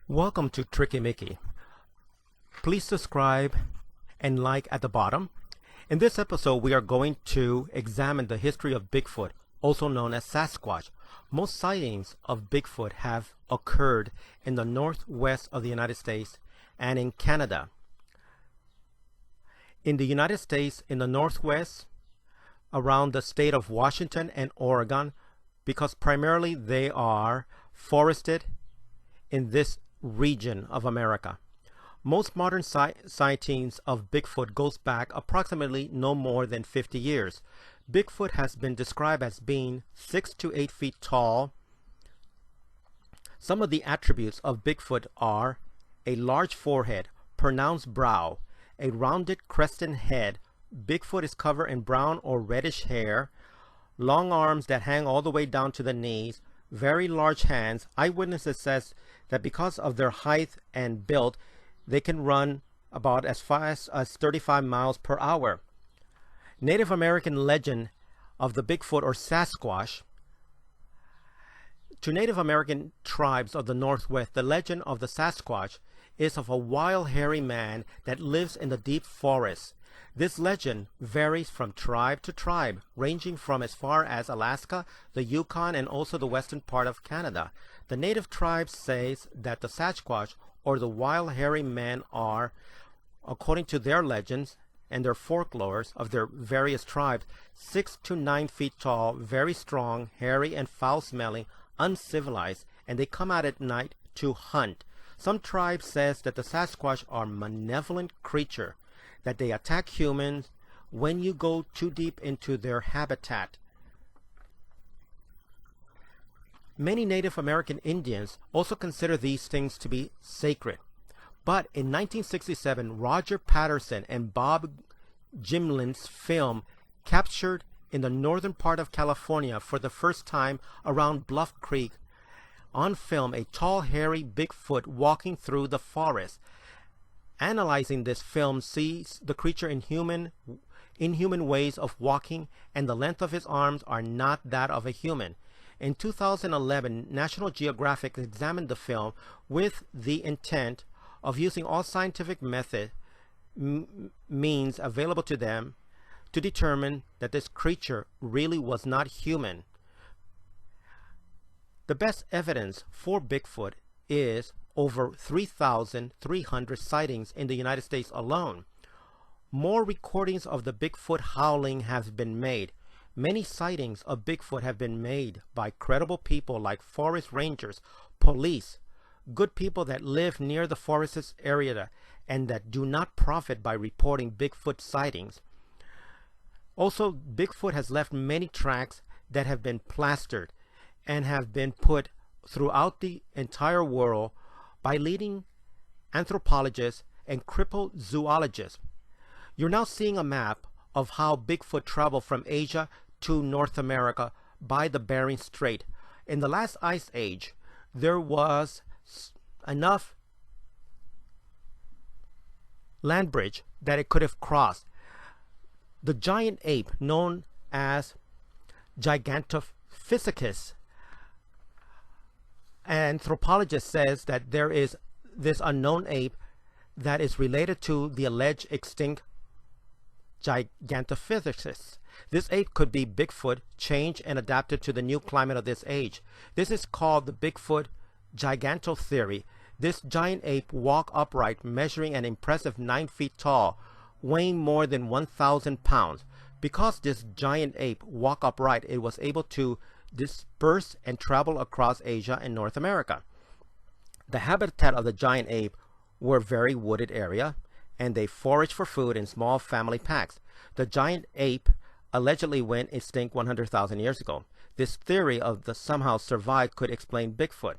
Welcome to Tricky Mickey. Please subscribe and like at the bottom. In this episode, we are going to examine the history of Bigfoot, also known as Sasquatch. Most sightings of Bigfoot have occurred in the northwest of the United States and in Canada. In the United States, in the northwest, around the state of Washington and Oregon, because primarily they are forested in this region of America. Most modern sightings of Bigfoot goes back approximately no more than 50 years. Bigfoot has been described as being 6 to 8 feet tall. Some of the attributes of Bigfoot are a large forehead, pronounced brow, a rounded crested head. Bigfoot is covered in brown or reddish hair, long arms that hang all the way down to the knees, very large hands. Eyewitnesses says that because of their height and build, they can run about as fast as 35 miles per hour. Native American legend of the Bigfoot or Sasquatch. To Native American tribes of the Northwest, the legend of the Sasquatch is of a wild, hairy man that lives in the deep forests. This legend varies from tribe to tribe, ranging from as far as Alaska, the Yukon, and also the western part of Canada. The native tribes says that the Sasquatch or the wild hairy men are, according to their legends and their folklores of their various tribes, 6 to 9 feet tall, very strong, hairy and foul-smelling, uncivilized, and they come out at night to hunt. Some tribes says that the Sasquatch are malevolent creature, that they attack humans when you go too deep into their habitat. Many Native American Indians also consider these things to be sacred. But in 1967, Roger Patterson and Bob Gimlin's film captured in the northern part of California for the first time around Bluff Creek on film a tall, hairy Bigfoot walking through the forest. Analyzing this film sees the creature in inhuman ways of walking, and the length of his arms are not that of a human. In 2011, National Geographic examined the film with the intent of using all scientific means available to them to determine that this creature really was not human. The best evidence for Bigfoot is over 3,300 sightings in the United States alone. More recordings of the Bigfoot howling have been made. Many sightings of Bigfoot have been made by credible people like forest rangers, police, good people that live near the forest area and that do not profit by reporting Bigfoot sightings. Also, Bigfoot has left many tracks that have been plastered and have been put throughout the entire world by leading anthropologists and cryptozoologists. You're now seeing a map of how Bigfoot traveled from Asia to North America by the Bering Strait. In the last ice age, there was enough land bridge that it could have crossed. The giant ape known as Gigantopithecus, anthropologist says that there is this unknown ape that is related to the alleged extinct Gigantopithecus. This ape could be Bigfoot, changed and adapted to the new climate of this age. This is called the Bigfoot Giganto theory. This giant ape walked upright, measuring an impressive 9 feet tall, weighing more than 1,000 pounds. Because this giant ape walked upright, it was able to disperse and travel across Asia and North America. The habitat of the giant ape were very wooded area, and they foraged for food in small family packs. The giant ape allegedly went extinct 100,000 years ago. This theory of the somehow survived could explain Bigfoot.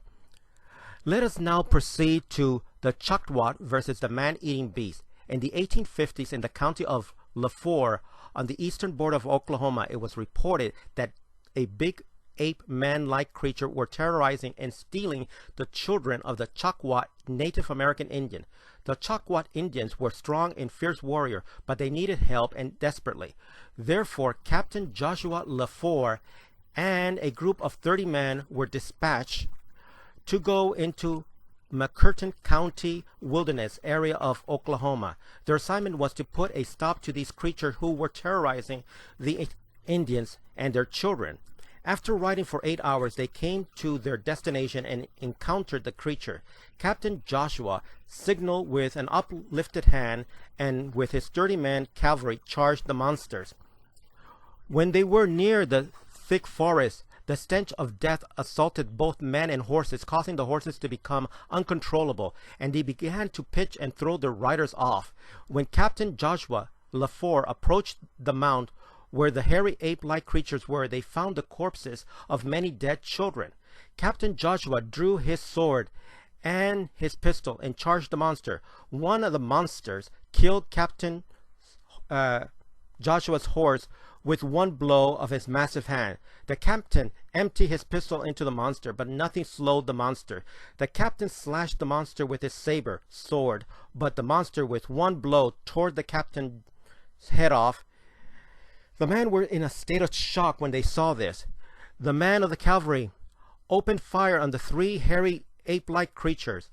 Let us now proceed to the Chuckwat versus the man-eating beast. In the 1850s, in the county of LaFleur, on the eastern border of Oklahoma, it was reported that a big ape man-like creature were terrorizing and stealing the children of the Chuckwat Native American Indian. The Chuckwat Indians were strong and fierce warrior, but they needed help and desperately. Therefore, Captain Joshua LaFleur and a group of 30 men were dispatched to go into McCurtain County Wilderness area of Oklahoma. Their assignment was to put a stop to these creatures who were terrorizing the Indians and their children. After riding for 8 hours, they came to their destination and encountered the creature. Captain Joshua signaled with an uplifted hand and with his 30-man cavalry charged the monsters. When they were near the thick forest, the stench of death assaulted both men and horses, causing the horses to become uncontrollable, and they began to pitch and throw their riders off. When Captain Joshua LaFour approached the mound where the hairy ape-like creatures were, they found the corpses of many dead children. Captain Joshua drew his sword and his pistol and charged the monster. One of the monsters killed Captain Joshua's horse with one blow of his massive hand. The captain emptied his pistol into the monster, but nothing slowed the monster. The captain slashed the monster with his sword, but the monster with one blow tore the captain's head off. The men were in a state of shock when they saw this. The man of the cavalry opened fire on the 3 hairy ape-like creatures.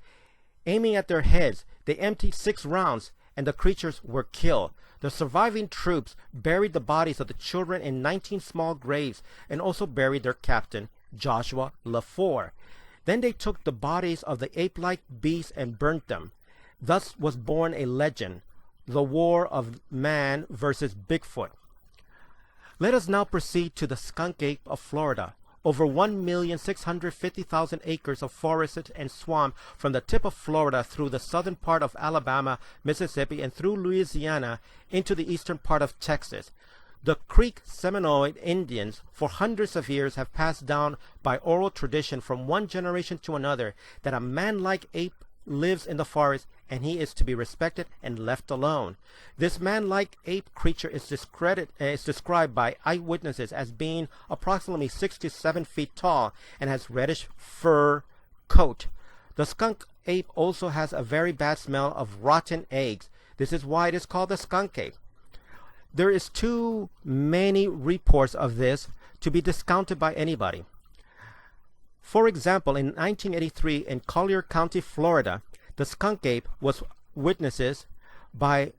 Aiming at their heads, they emptied 6 rounds, and the creatures were killed. The surviving troops buried the bodies of the children in 19 small graves and also buried their captain, Joshua LaFour. Then they took the bodies of the ape-like beasts and burnt them. Thus was born a legend, the War of Man versus Bigfoot. Let us now proceed to the skunk ape of Florida. Over 1,650,000 acres of forest and swamp from the tip of Florida through the southern part of Alabama, Mississippi, and through Louisiana into the eastern part of Texas. The Creek Seminoid Indians for hundreds of years have passed down by oral tradition from one generation to another that a man-like ape lives in the forest and he is to be respected and left alone. This man-like ape creature is described by eyewitnesses as being approximately 6 to 7 feet tall and has reddish fur coat. The skunk ape also has a very bad smell of rotten eggs. This is why it is called the skunk ape. There is too many reports of this to be discounted by anybody. For example, in 1983 in Collier County, Florida, the skunk ape was witnessed by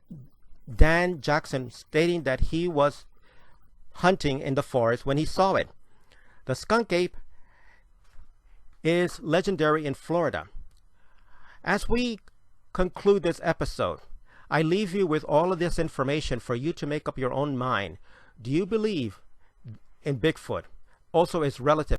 Dan Jackson stating that he was hunting in the forest when he saw it. The skunk ape is legendary in Florida. As we conclude this episode, I leave you with all of this information for you to make up your own mind. Do you believe in Bigfoot? Also his relative